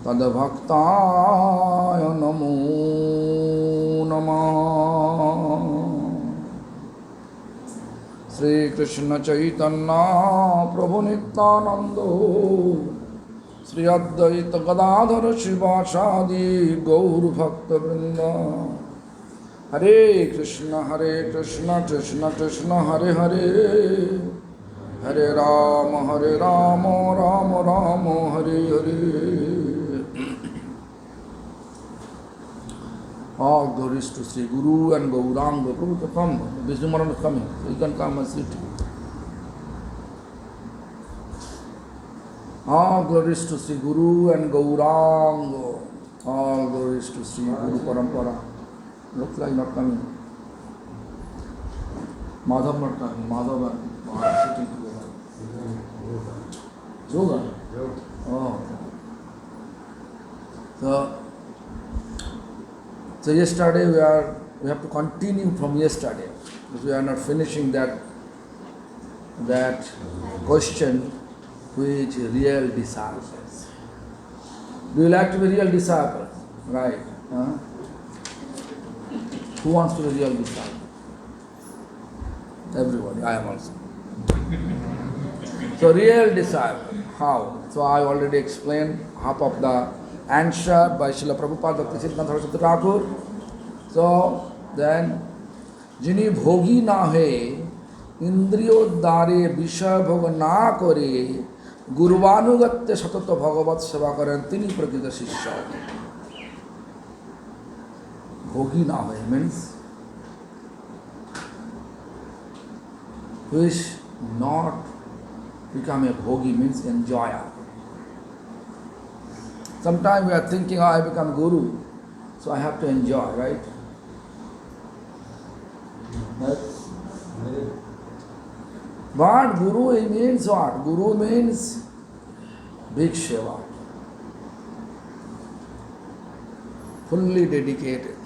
तद्भक्ताय नमो नमः। श्री कृष्ण चैतन्य प्रभु नित्यानंद श्री अद्वैत गदाधर शिवासादि गौर भक्तवृंद। हरे कृष्ण कृष्ण कृष्ण हरे हरे, हरे Ram Ram Ram Hare Hare. All glories to Sri Guru and Gauranga. Prabhu to come. Vishnu Maran is coming, so you can come and sit. All glories to Sri Guru and Gauranga. All glories to Sri Guru Parampara. Looks like not coming. Madhav not coming. Madhav and sitting together. Yoga? Oh. So yesterday we have to continue from yesterday because we are not finishing that question, which real disciples. Do you like to be real disciple? Right? Huh? Who wants to be real disciple? Everybody. I am also. So real disciple, how? So I already explained half of the answer by Srila Prabhupada Bhakti Siddhanta Saraswati Thakur. So then, जिनी भोगी ना है इंद्रियोद्धारे विषय भोग ना करे गुरुवानुगत्य सतत भगवत सेवा करें तिनी प्रकृत शिष्य। भोगी ना है means who is not become a bhogi means enjoyer. Sometimes we are thinking, oh, I become guru, so I have to enjoy, right? But guru means what? Guru means big seva, fully dedicated,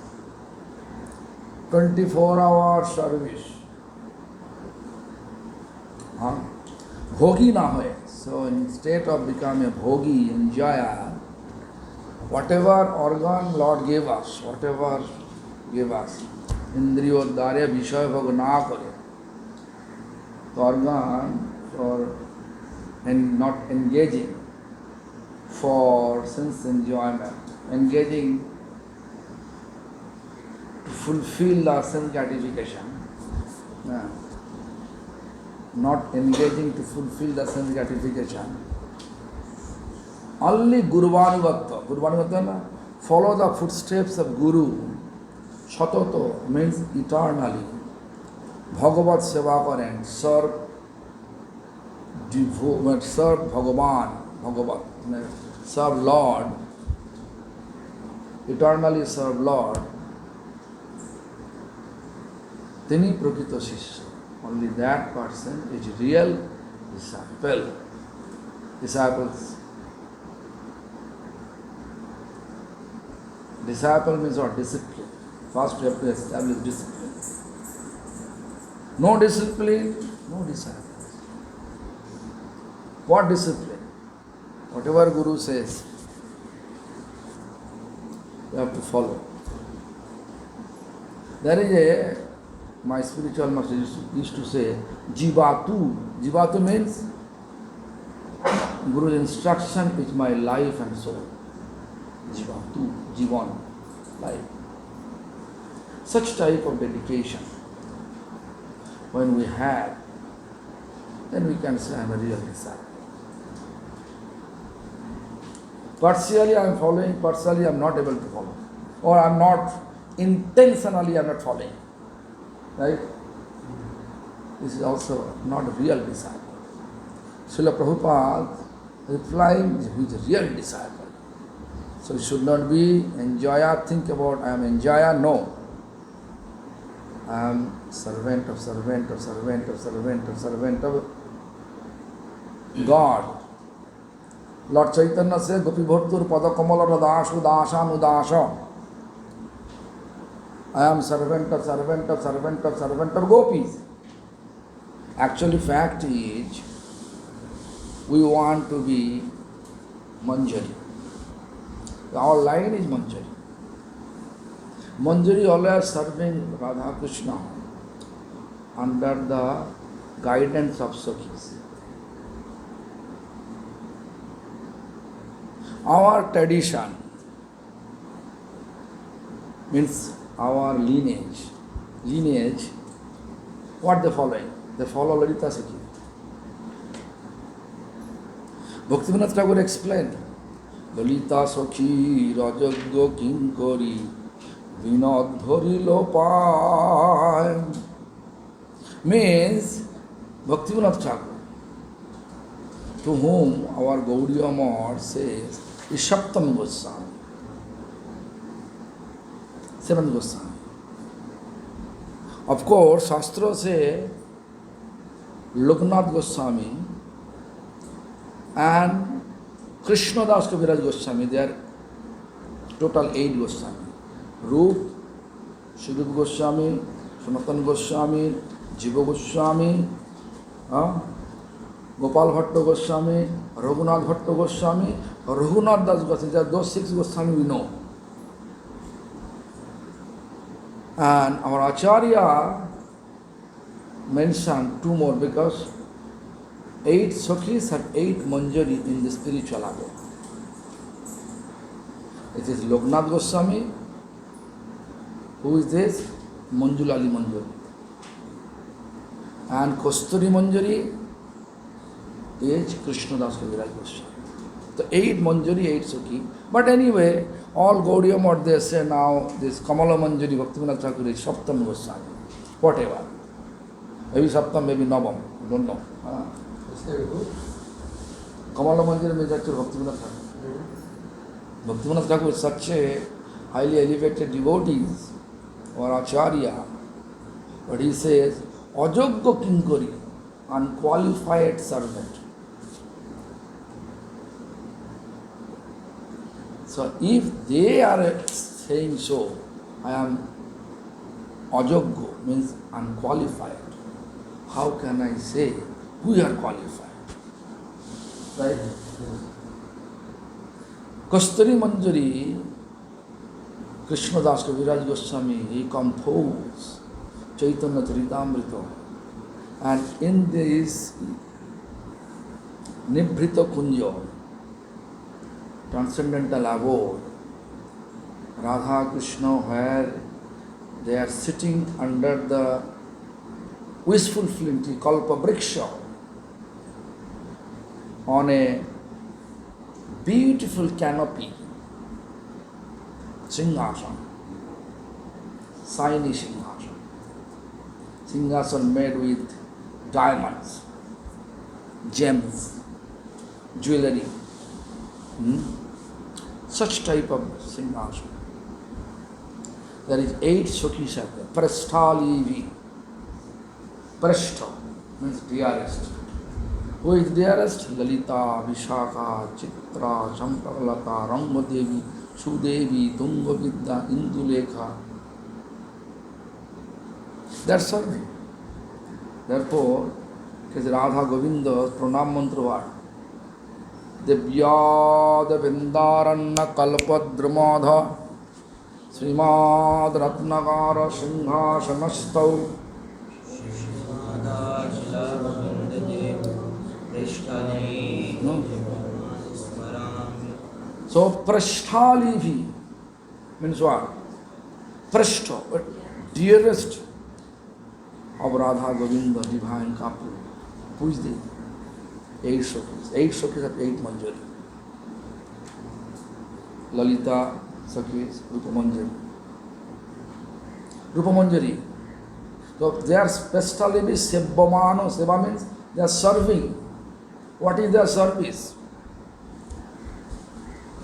24-hour service. Bhogi na hoye. So instead of becoming a bhogi, enjoyer, whatever organ Lord gave us, indriyoddharya vishaya bhog na kare. The organ for not engaging for sense enjoyment, engaging to fulfill the sense gratification. Not engaging to fulfill the sense gratification. Only Guruvanugatta, follow the footsteps of Guru. Shatato means eternally. Bhagavat seva karen, serve Bhagavan, serve Lord, eternally serve Lord. Tini prakita shishya. Only that person is real disciple. Disciples. Disciple means what? Discipline. First we have to establish discipline. No discipline, no disciples. What discipline? Whatever Guru says, you have to follow. There is my spiritual master used to say, Jivatu. Jivatu means Guru's instruction is my life and soul. Jivatu, Jivan, life. Such type of dedication, when we have, then we can say I am a real disciple. Partially I am following, partially I am not able to follow. Or I am not, intentionally I am not following. Right? This is also not a real disciple. Srila Prabhupada replying, who is a real disciple. So it should not be enjoyer, think about I am enjoyer, no. I am servant of God. Lord Chaitanya said, Gopi Bhattur Pada Kamala Radashu Dasam Udasa. I am servant of gopis. Actually, fact is, we want to be Manjari. Our line is Manjari. Manjari always serving Radha Krishna under the guidance of Sakhis. Our tradition means our lineage, what they following? They follow Lalita Sakhi. Bhaktivinoda Thakur explained, Lalita Sakhi Rajagya Kinkari Vinod Dhorilo Pai, means Bhaktivinoda Thakur, to whom our Gaudiya Math says is Saptam Goswami, seventh Goswami. Of course, Shastra say Loknath Goswami and Krishna Das Kaviraj Goswami, they are total 8 Goswami. Rup, Shurup Goswami, Sanatan Goswami, Jiva Goswami, Gopal Bhatta Goswami, Raghunath Bhatta Goswami, Raghunath Das Goswami. Those 6 Goswami we know. And our Acharya mentioned 2 more because 8 Sakhis have 8 Manjari in the spiritual abode. It is Loknath Goswami. Who is this? Manjulali Manjari. And Kasturi Manjari is Krishna Das Kaviraj Goswami. So 8 Manjari, 8 Sakhi. But anyway, all Gaudiya Math they say now this Kamala Manjari Bhaktivinoda Thakur is Saptam Goswami. Whatever. Maybe Saptam, maybe Navam. I don't know. Kamala Manjari means actually Bhaktivinoda Thakur. Bhaktivinoda Thakur is such a highly elevated devotee or Acharya. But he says, Ajogya Kinkari, unqualified servant. So if they are saying so, I am Ajogya, means unqualified. How can I say we are qualified? Right? Kasturi Manjari, Krishna Das Kaviraj Goswami, he composed Chaitanya Charitamrita. And in this Nibhrita Kunja, transcendental abode, Radha Krishna, where they are sitting under the wishful flinty Kalpa Vriksha on a beautiful canopy, Singhasan, shiny Singhasan. Singhasan made with diamonds, gems, jewelry. Such type of Singhasan. There is 8 Sakhis are there. Prasthalivi. Prastha means dearest. Who is dearest? Lalita, Vishakha, Chitra, Champakalata, Rangmadevi, Sudevi, Tungavidya, Indulekha. That's serving. Therefore, it is Radha Govinda Pranam Mantra what? Divyad Vindaranna Kalpadrumadha Srimad Ratnagara Singhasanastau. So Prasthalivi means what? Prashtha, dearest of Radha Govinda, divine couple. Who is they? 8 Sakhis. 8 Sakhis are 8 Manjari. Lalita Sakhis, Rupa Manjari. Rupa Manjari. So their specialty is Sebbamano. Seva means they are serving. What is their service?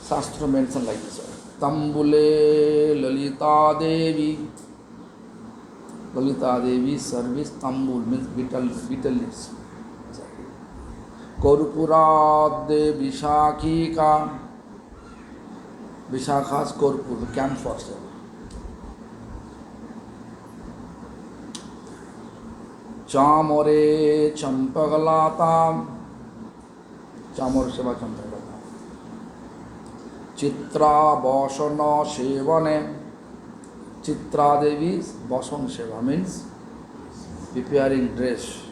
Shastra mentioned like this. Tambule Lalita Devi. Lalita Devi service Tambul means betel leaves. Korpurad Vishakhi ka. Vishakha's Korpur, the camphor. Chamore Champagalata. Chamor Seva Champagalata. Chitra Bosana Sevane. Chitra Devi's Bosan Seva means preparing dress,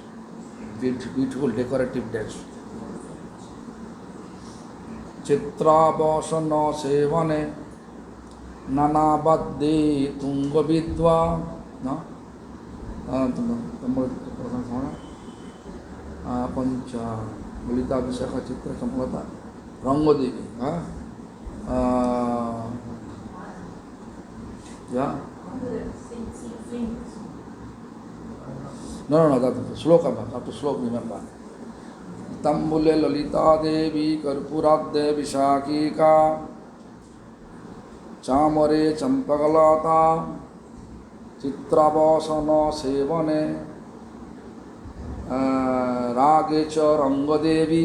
beautiful decorative dress. Chitra Bosana Sevane Nanabadde Tungavidva. No? Pancha Lita Vishakha Chitra Sampata Rangodevi. Yeah? No, that's sloka, have to sloka, remember. Tambule Lalita Devi Karpuradde Vishakika Chamare Champagalata Chitrabhasana Sevane Ragecha Rangadevi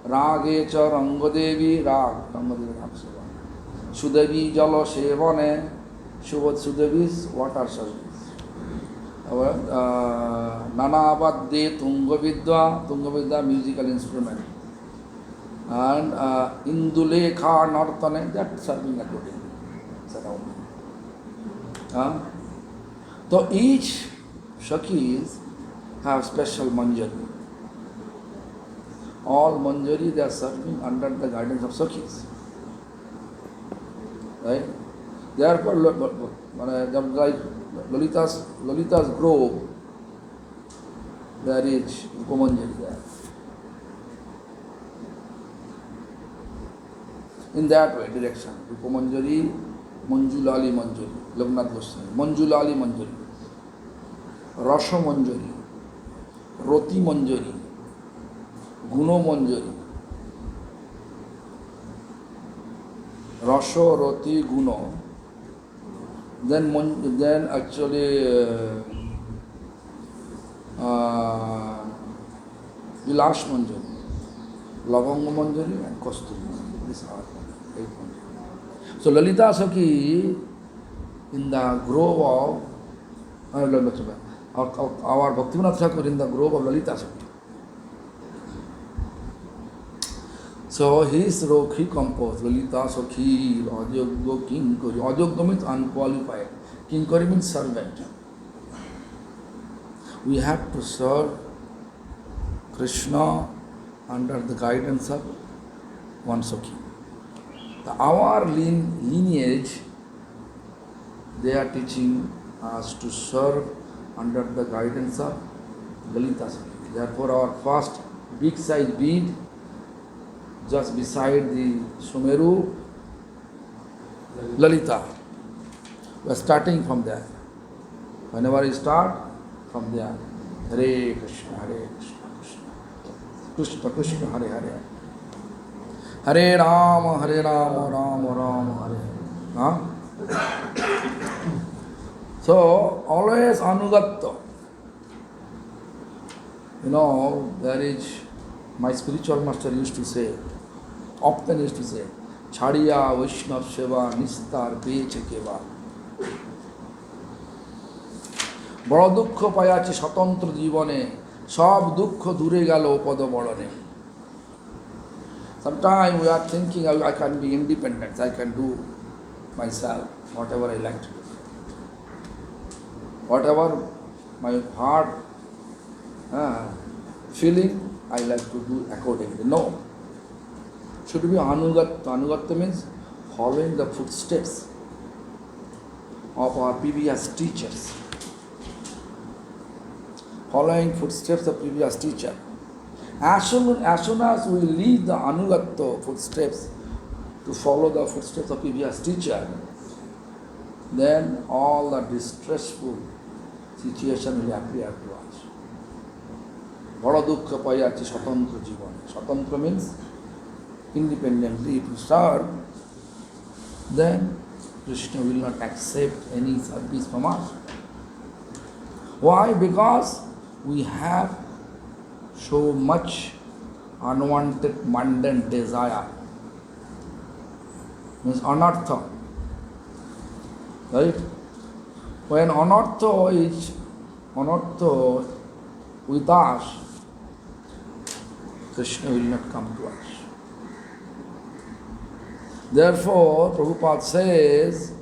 Ragecha Rangadevi Rangadevi Sudevi Jala Sevane Sudevi's water service. Nanabadde Tungavidya musical instrument. And Indulekha Nartane, that serving accordingly. So each Shakis have special manjari. All manjari they are serving under the guidance of Sakhis. Right? Therefore, like Lalita's grove, there is Upamanjari there. In that way, direction. Upamanjari, Manjulali Manjari, Lagnath Goswami, Manjulali Manjari, Rasha Manjari, Roti Manjari, Guno Manjari, Rasha, Roti, Guno. Then actually Vilash Manjari, Lavanga Manjari and Kasturi Manjari. These are 8 Manjari. So Lalita Sakhi in the grove of our Bhaktivinoda Thakur in the grove of Lalita Sakhi. So his rock he composed Lalita Sakhi, Ajoggo Kinkari. Ajoggo means unqualified. Kinkari means servant. We have to serve Krishna under the guidance of one Sakhi. Our lineage, they are teaching us to serve under the guidance of Lalita Sakhi. Therefore, our first big size bead just beside the Sumeru, Lalita. We are starting from there. Whenever we start, from there. Hare Krishna, Hare Krishna, Krishna Krishna, Hare Hare. Hare Rama, Hare Rama, Rama Rama, Hare. Huh? So, always Anugatya. You know, there is, my spiritual master used to say, often used to say, Chhadiya Vaishnav Seva Nistar Peche Keva. বড় দুঃখ পাইয়াছি স্বতন্ত্র জীবনে সব দুঃখ দূরে গেল পদ বড়নে Sometimes we are thinking I can be independent, I can do myself whatever I like to do, whatever my heart feeling I like to do accordingly. No, should be anugatya. Anugatya means following the footsteps of our previous teachers. Following footsteps of previous teacher. As soon as we leave the anugatya footsteps to follow the footsteps of previous teacher, then all the distressful situation will appear to us. Bada dukkha payachi swatantra jivane. Swatantra means independently to serve, then Krishna will not accept any service from us. Why? Because we have so much unwanted mundane desire. Means anartha. Right? When anartha is with us, Krishna will not come to us. Therefore, Prabhupada says,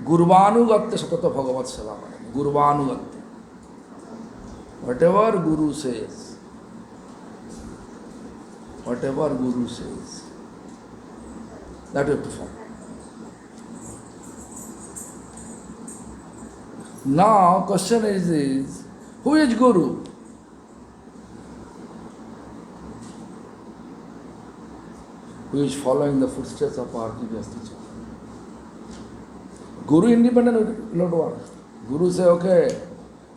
Gurvanugatte Satata Bhagavat Seva. Gurvanugatte. Whatever Guru says, that you have to follow. Now, question is who is Guru? Who is following the footsteps of our previous teacher? Guru independent will not work. Guru say, okay,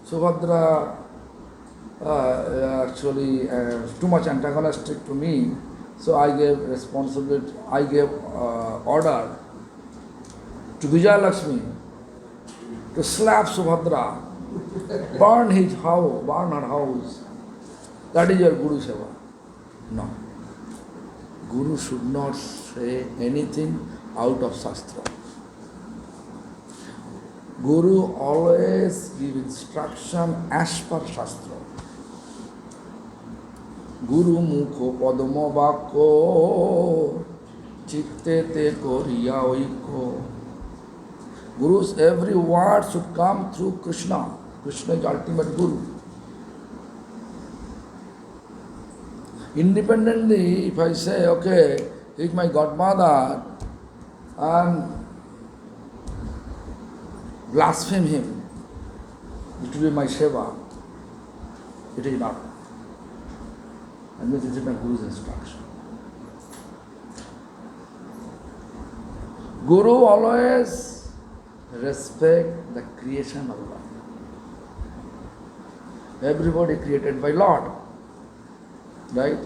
Subhadra actually too much antagonistic to me, so I gave responsibility, I gave order to Vijaya Lakshmi to slap Subhadra, burn his house, burn her house. That is your Guru Seva. No. Guru should not say anything out of Shastra. Guru always give instruction as per Shastra. Guru mukho padmo vakko chitte te koriya oiko. Guru's every word should come through Krishna. Krishna is ultimate Guru. Independently, if I say, okay, he is my godmother and blaspheme him, it will be my seva. It is not. And this is my Guru's instruction. Guru always respect the creation of God. Everybody created by Lord. Right?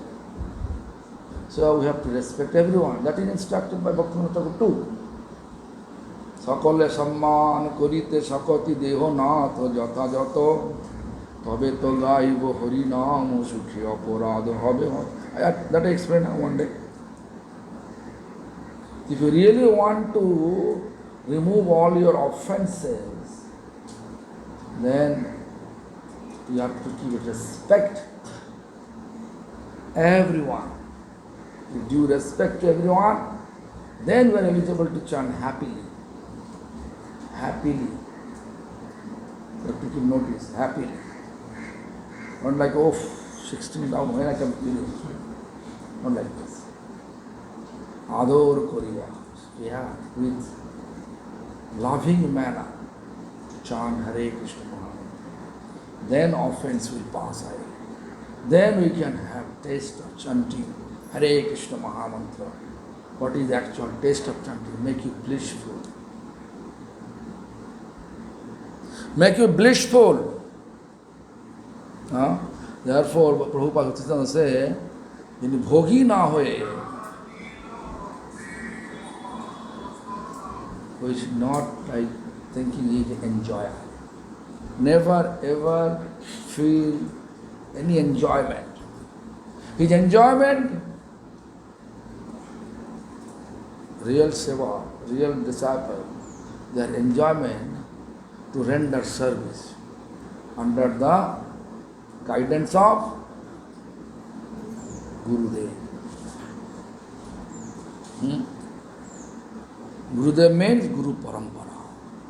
So we have to respect everyone. That is instructed by Bhaktivinoda Thakur too. Sakale samman korite sakati deho nath jata jato tabe to gaibo hari naam sukhi aparad habe. That I explained one day. If you really want to remove all your offenses, then you have to give respect everyone. If due respect to everyone, then we are eligible to chant happily. Happily. You have to give notice, happily. Not like, oh, 16 down, when I can feel it. Not like this. Ador Korea. Yeah, with loving manner, chant Hare Krishna Mahamantra. Then offense will pass away. Then we can have taste of chanting Hare Krishna Mahamantra. What is the actual taste of chanting? Make you blissful. Make you blissful. Therefore, Prabhupada Bhaktisiddhanta say, in bhogi na hoye, who is not like thinking he can enjoy. Never ever feel any enjoyment. His enjoyment, real seva, real disciple, their enjoyment to render service under the guidance of Gurudev. Gurudev means Guru Parampara.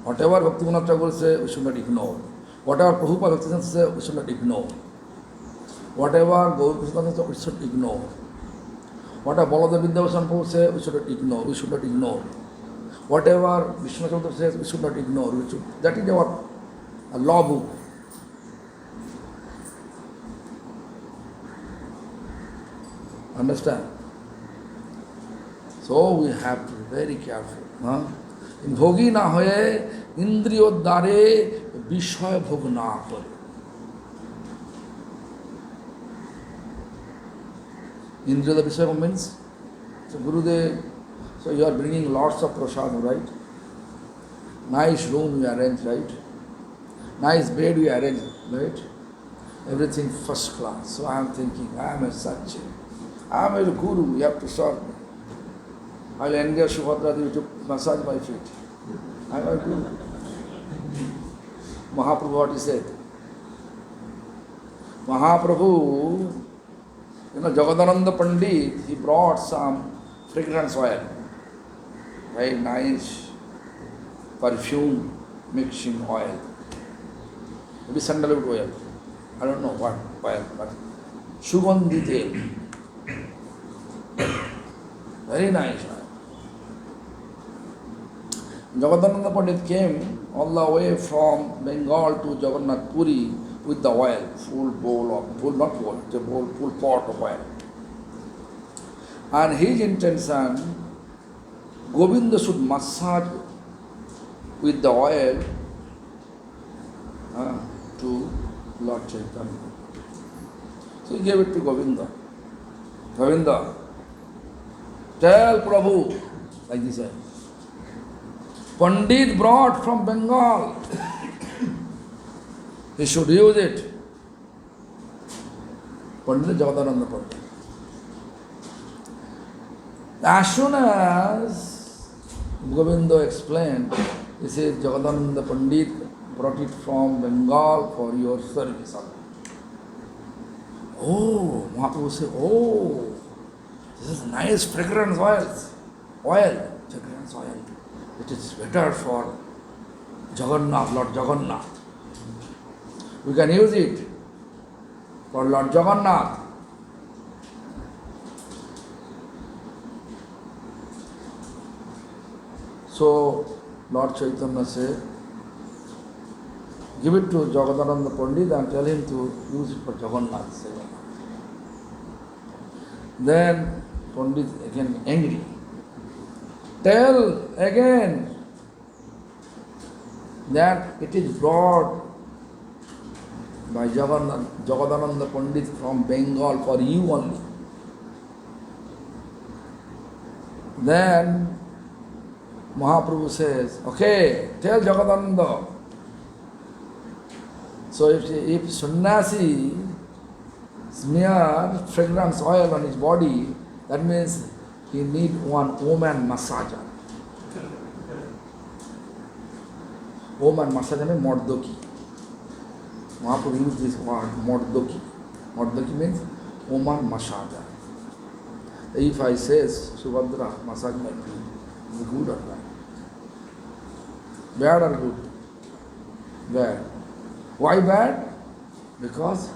Whatever Bhaktivinoda Thakur says, we should not ignore. Whatever Prabhupada Bhaktisiddhanta says, we should not ignore. Whatever Gaur Krishna says, we should ignore. Whatever Baladev Vidyabhushan Prabhu says, we should not ignore. We should not ignore. Whatever Vishnu Chandra says, we should not ignore. That is our law book. Understand? So we have to be very careful. In bhogi na hoye, indriyoddare বিষয় ভোগ না করে। Indriya the Vishaya means, so Gurudev, so you are bringing lots of prasad, right? Nice room you arrange, right? Nice bed you arrange, right? Everything first class. So I am thinking, I am a Satya. I am a Guru, you have to serve me. I will engage Subhadra Devi to massage my feet. I am a Guru. Mahaprabhu, what he said? Mahaprabhu, Jagadananda Pandit, he brought some fragrance oil. very nice perfume mixing oil. Maybe sandalwood oil. I don't know what oil, but Sugandhi tel. Very nice oil. Jagadananda Pandit came all the way from Bengal to Jagannath Puri with the oil, full pot of oil. And his intention, Govinda should massage with the oil to Lord Chaitanya. So he gave it to Govinda. Govinda, tell Prabhu, like this way. Pandit brought from Bengal. He should use it. Pandit Jagadananda Pandit. As soon as Govinda explained, he said, Jagadananda Pandit brought it from Bengal for your service. Oh, Mahaprabhu said, oh, this is nice fragrance oil, fragrance oil. It is better for Jagannath, Lord Jagannath. We can use it for Lord Jagannath. So Lord Chaitanya said, give it to Jagadananda Pandit and tell him to use it for Jagannath. Then Pandit again angry. Tell again that it is brought by Jagadananda Pandit from Bengal for you only. Then Mahaprabhu says, okay, tell Jagadananda. So if sannyasi smear fragrance oil on his body, that means he need one woman massager. Woman massager means mordoki. Mahaprabhu used this word, mordoki. Mordoki means woman massager. If I say Subhadra, massage my feet, is it good or bad? Bad or good? Bad. Why bad? Because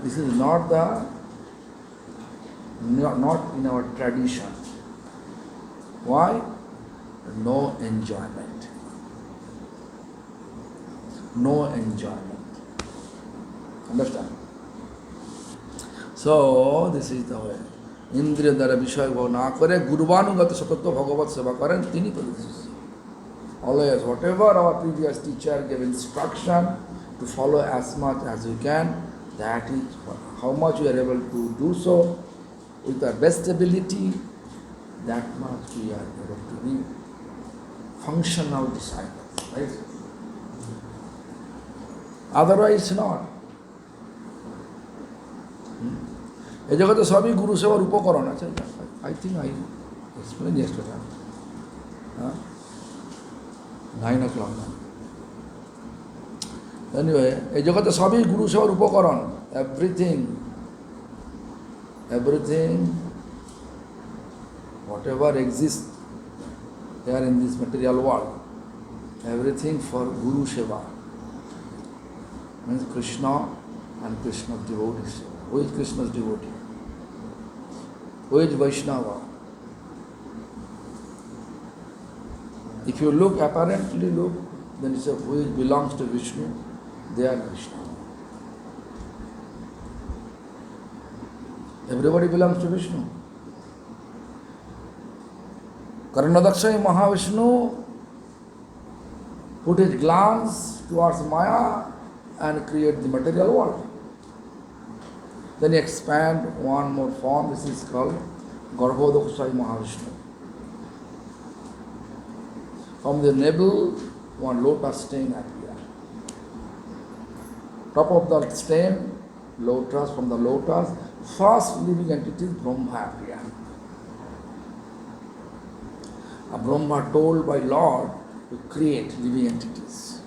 this is not in our tradition. Why? No enjoyment. No enjoyment. Understand? So this is the way. Indriya দ্বারা বিষয় ভোগ না করে গুরুবানুগত সতত্ব ভগবত সেবা করেন তিনি প্রতিষ্ঠিত। Always, whatever our previous teacher gave instruction to follow as much as we can, that is how much we are able to do so with our best ability, that much we are able to be functional disciples, right? Otherwise not. এই জগতে সবই গুরু সেবার উপকরণ আছে। I think I explained yesterday. 9 o'clock now. Anyway, এই জগতে সবই গুরু সেবার উপকরণ। Everything, whatever exists here in this material world, everything for Guru Seva. Means Krishna and Krishna's devotees. Who is Krishna's devotee? Who is Vaishnava? If you apparently look, then you say, who belongs to Vishnu? They are Krishna. Everybody belongs to Vishnu. Karanadakshay Mahavishnu put his glance towards Maya and create the material world. Then he expand one more form, this is called Garbhodakshay Mahavishnu. From the navel, one lotus stem appears. Top of the stem, lotus, from the lotus, first living entity, Brahma appears. A Brahma told by Lord to create living entities.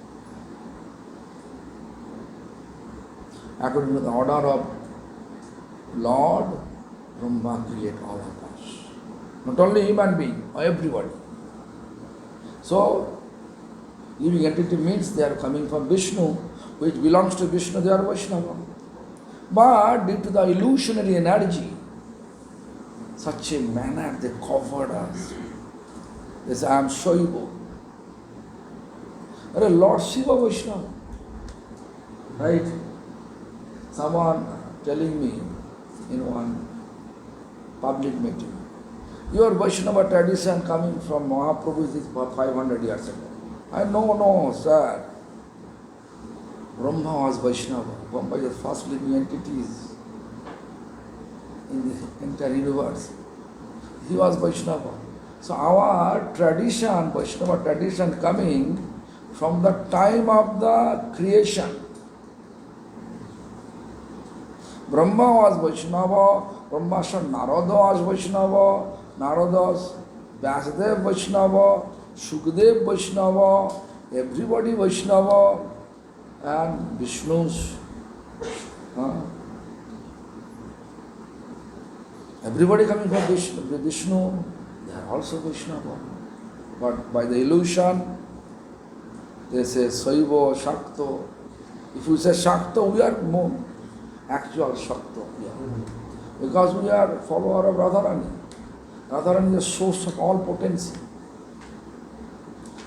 According to the order of Lord, Brahma create all of us. Not only human being, everybody. So, living entity means they are coming from Vishnu, which belongs to Vishnu, they are Vaishnava. But due to the illusionary energy, such a manner they covered us. They say, I am Shaiva. Lord Shiva Vaishnava. Right? Someone telling me in one public meeting, your Vaishnava tradition coming from Mahaprabhu is 500 years ago. I know, no, sir. Brahma was Vaishnava. Brahma is the first living entities in the entire universe. He was Vaishnava. So our tradition, Vaishnava tradition coming from the time of the creation. Brahma was Vaishnava, Brahmasha Narada was Vaishnava, Narada's Vyasadev Vaishnava, Shukdev Vaishnava, everybody Vaishnava, and Vishnu's. Everybody coming from Vishnu, they are also Vaishnava. But by the illusion, they say Saiva, Shakta. If we say Shakta, we are more actual Shakta. Yeah. Because we are follower of Radharani. Radharani is the source of all potency.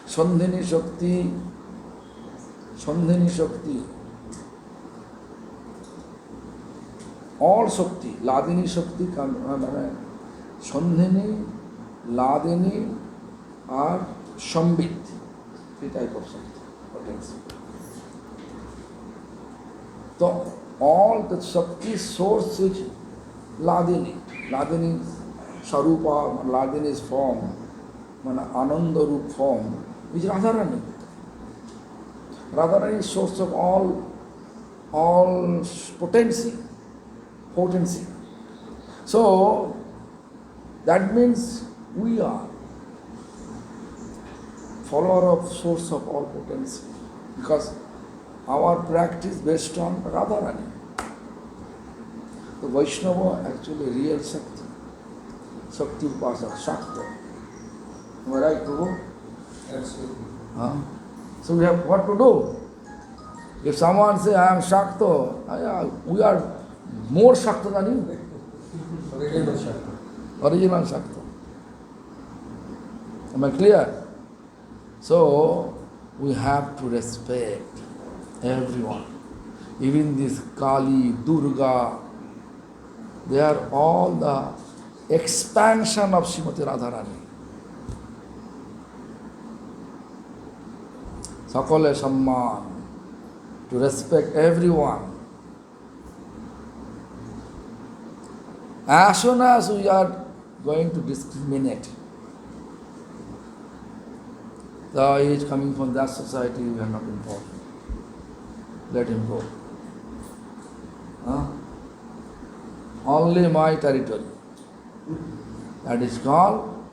Sandhini Shakti, Sandhini Shakti. All Shakti, Ladini Shakti, Sandhini, Ladini, or Shambit. Three type of Shakti, potency. So, all the Shakti source which Ladini, Ladini's Sarupa, Ladini's form, Ananda Rup form, which is Radharani. Radharani is source of all potency. So, that means we are follower of source of all potency, because our practice based on Radharani. The Vaishnava actually real Shakti. Shakti Upasana, Shakta. Am I right, Prabhu? Absolutely. So we have what to do? If someone say, I am Shakta, we are more Shakta than you. Original Shakti. Original Shakta. Am I clear? So we have to respect everyone. Even this Kali, Durga, they are all the expansion of Srimati Radharani. Sakale Samman, to respect everyone. As soon as we are going to discriminate, the age coming from that society, we are not important. Let him go. Only my territory. That is called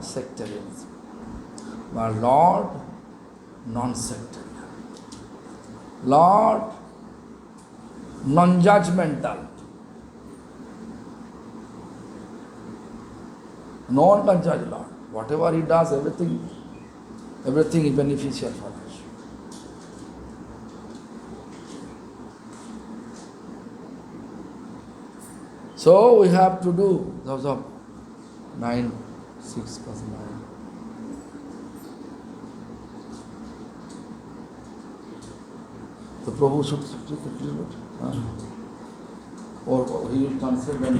sectarianism. But Lord, non-sectarian. Lord, non-judgmental. No one can judge Lord. Whatever He does, everything is beneficial for us. So we have to do those of 9, 6 plus 9. The Prabhu should complete it. Or he will consider when.